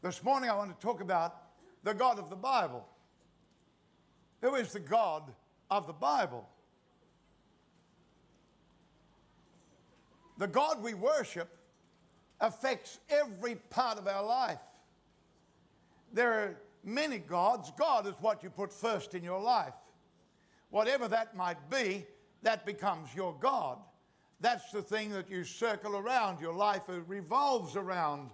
This morning I want to talk about the God of the Bible. Who is the God of the Bible? The God we worship affects every part of our life. There are many gods. God is what you put first in your life. Whatever that might be, that becomes your God. That's the thing that you circle around. Your life revolves around.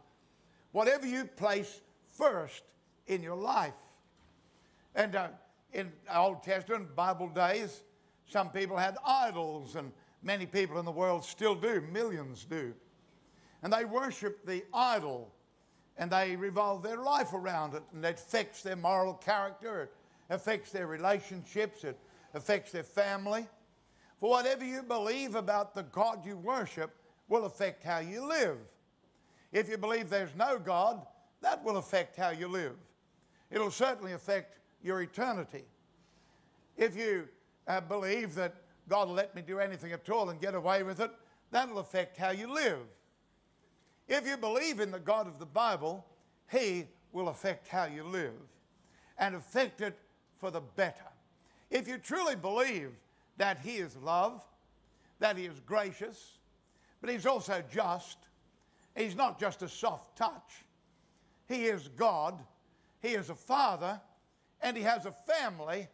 Whatever you place first in your life. And in Old Testament, Bible days, some people had idols, and many people in the world still do. Millions do. And they worship the idol, and they revolve their life around it, and it affects their moral character, it affects their relationships, it affects their family. For whatever you believe about the God you worship will affect how you live. If you believe there's no God, that will affect how you live. It'll certainly affect your eternity. If you believe that God will let me do anything at all and get away with it, that'll affect how you live. If you believe in the God of the Bible, He will affect how you live and affect it for the better. If you truly believe that He is love, that He is gracious, but He's also just, He's not just a soft touch. He is God, He is a Father, and He has a family,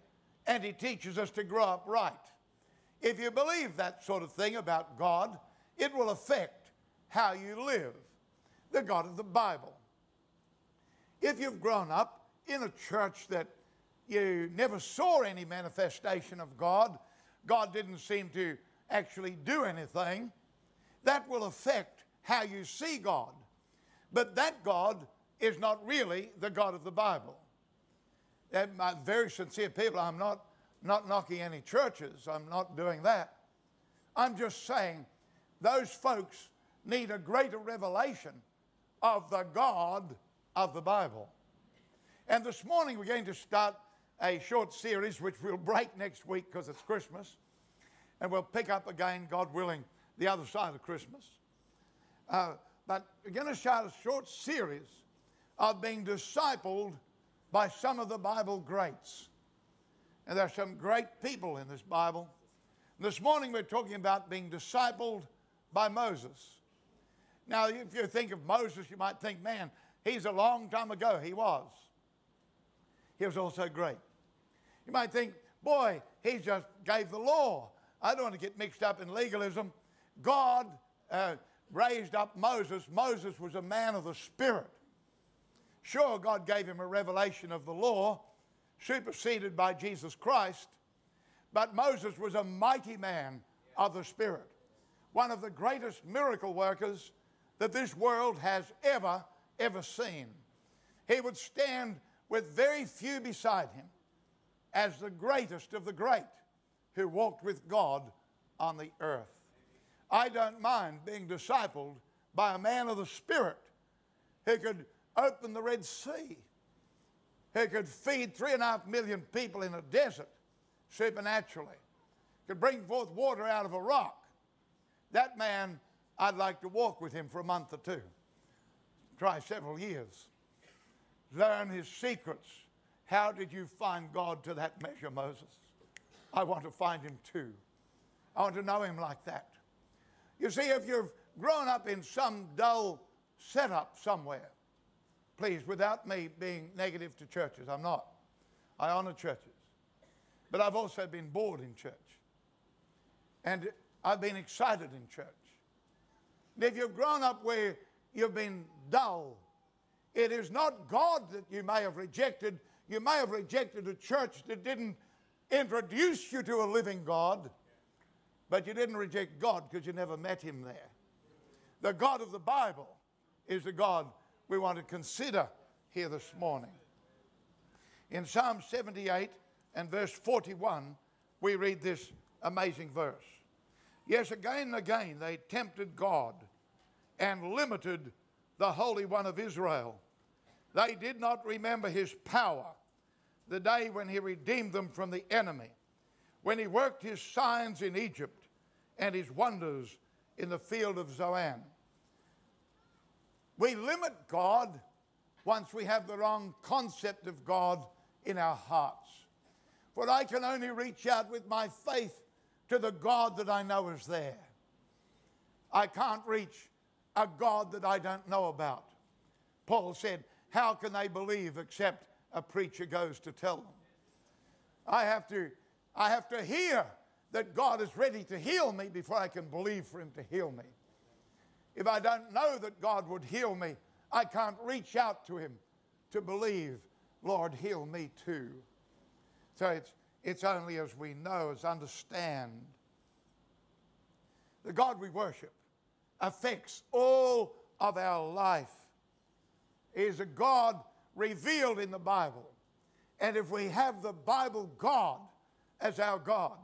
and He teaches us to grow up right. If you believe that sort of thing about God, it will affect how you live. The God of the Bible. If you've grown up in a church that you never saw any manifestation of God, God didn't seem to actually do anything, that will affect how you see God. But that God is not really the God of the Bible. My very sincere people, I'm not knocking any churches. I'm not doing that. I'm just saying those folks need a greater revelation of the God of the Bible. And this morning we're going to start a short series which we'll break next week because it's Christmas. And we'll pick up again, God willing, the other side of Christmas. But we're going to start a short series of being discipled by some of the Bible greats. And there are some great people in this Bible. This morning we're talking about being discipled by Moses. Now, if you think of Moses, you might think, man, he's a long time ago. He was. He was also great. You might think, boy, he just gave the law. I don't want to get mixed up in legalism. God raised up Moses. Moses was a man of the Spirit. Sure, God gave him a revelation of the law, superseded by Jesus Christ, but Moses was a mighty man of the Spirit. One of the greatest miracle workers that this world has ever seen. He would stand with very few beside him as the greatest of the great who walked with God on the earth. I don't mind being discipled by a man of the Spirit who could open the Red Sea, who could feed 3.5 million people in a desert supernaturally, could bring forth water out of a rock. That man, I'd like to walk with him for a month or two. Try several years. Learn his secrets. How did you find God to that measure, Moses? I want to find him too. I want to know him like that. You see, if you've grown up in some dull setup somewhere, please, without me being negative to churches, I'm not. I honor churches. But I've also been bored in church. And I've been excited in church. And if you've grown up where you've been dull, it is not God that you may have rejected. You may have rejected a church that didn't introduce you to a living God, but you didn't reject God because you never met him there. The God of the Bible is the God we want to consider here this morning. In Psalm 78 and verse 41, we read this amazing verse. Yes, again and again they tempted God and limited the Holy One of Israel. They did not remember his power, the day when he redeemed them from the enemy, when he worked his signs in Egypt and his wonders in the field of Zoan. We limit God once we have the wrong concept of God in our hearts. For I can only reach out with my faith to the God that I know is there. I can't reach a God that I don't know about. Paul said, how can they believe except a preacher goes to tell them? I have to hear that God is ready to heal me before I can believe for him to heal me. If I don't know that God would heal me, I can't reach out to him to believe, Lord, heal me too. So it's only as we know, as understand. The God we worship affects all of our life. He is a God revealed in the Bible. And if we have the Bible God as our God,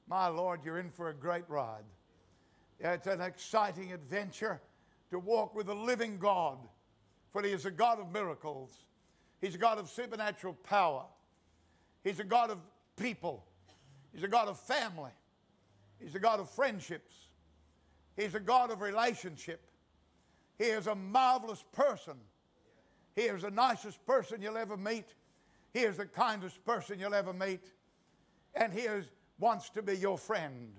my Lord, you're in for a great ride. It's an exciting adventure to walk with the living God, for he is a God of miracles. He's a God of supernatural power. He's a God of people. He's a God of family. He's a God of friendships. He's a God of relationship. He is a marvelous person. He is the nicest person you'll ever meet. He is the kindest person you'll ever meet. And he wants to be your friend.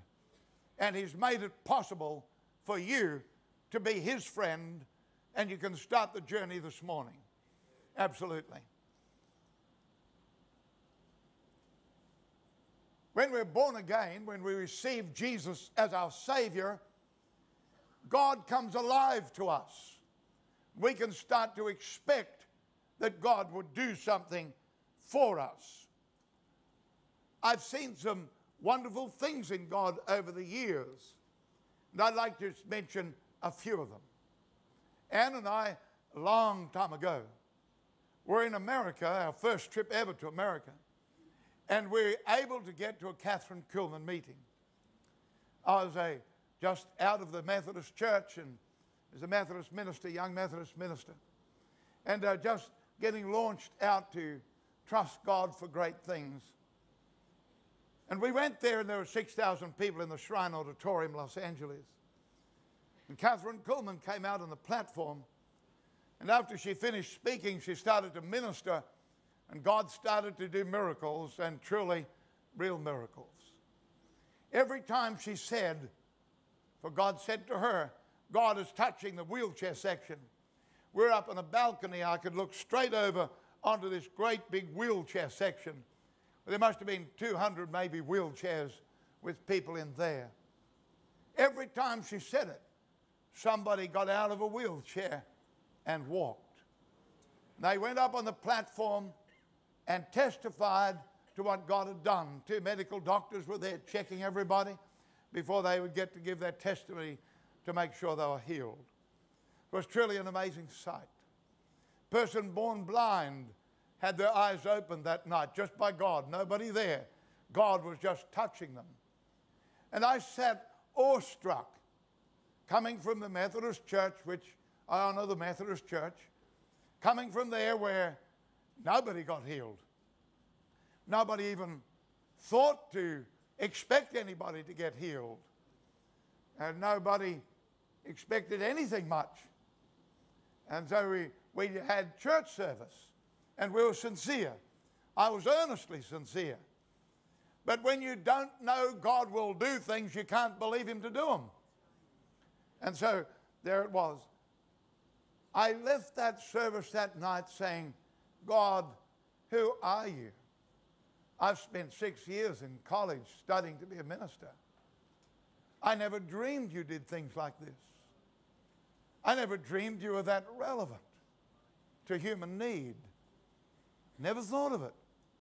And he's made it possible for you to be his friend, and you can start the journey this morning. Absolutely. When we're born again, when we receive Jesus as our Savior, God comes alive to us. We can start to expect that God would do something for us. I've seen some wonderful things in God over the years, and I'd like to mention a few of them. Ann and I, a long time ago, were in America, our first trip ever to America, and we were able to get to a Catherine Kuhlman meeting. I was just out of the Methodist church, and as a Methodist minister, young Methodist minister, and just getting launched out to trust God for great things. And we went there, and there were 6,000 people in the Shrine Auditorium, Los Angeles. And Catherine Kuhlman came out on the platform, and after she finished speaking, she started to minister, and God started to do miracles, and truly real miracles. Every time she said, for God said to her, God is touching the wheelchair section. We're up on a balcony. I could look straight over onto this great big wheelchair section. There must have been 200 maybe wheelchairs with people in there. Every time she said it, somebody got out of a wheelchair and walked. They went up on the platform and testified to what God had done. 2 medical doctors were there checking everybody before they would get to give their testimony to make sure they were healed. It was truly an amazing sight. Person born blind had their eyes opened that night just by God. Nobody there. God was just touching them. And I sat awestruck, coming from the Methodist church, which I honor the Methodist church, coming from there where nobody got healed. Nobody even thought to expect anybody to get healed. And nobody expected anything much. And so we had church service, and we were sincere. I was earnestly sincere. But when you don't know God will do things, you can't believe him to do them. And so there it was. I left that service that night saying, God, who are you? I've spent 6 years in college studying to be a minister. I never dreamed you did things like this. I never dreamed you were that relevant to human need. Never thought of it.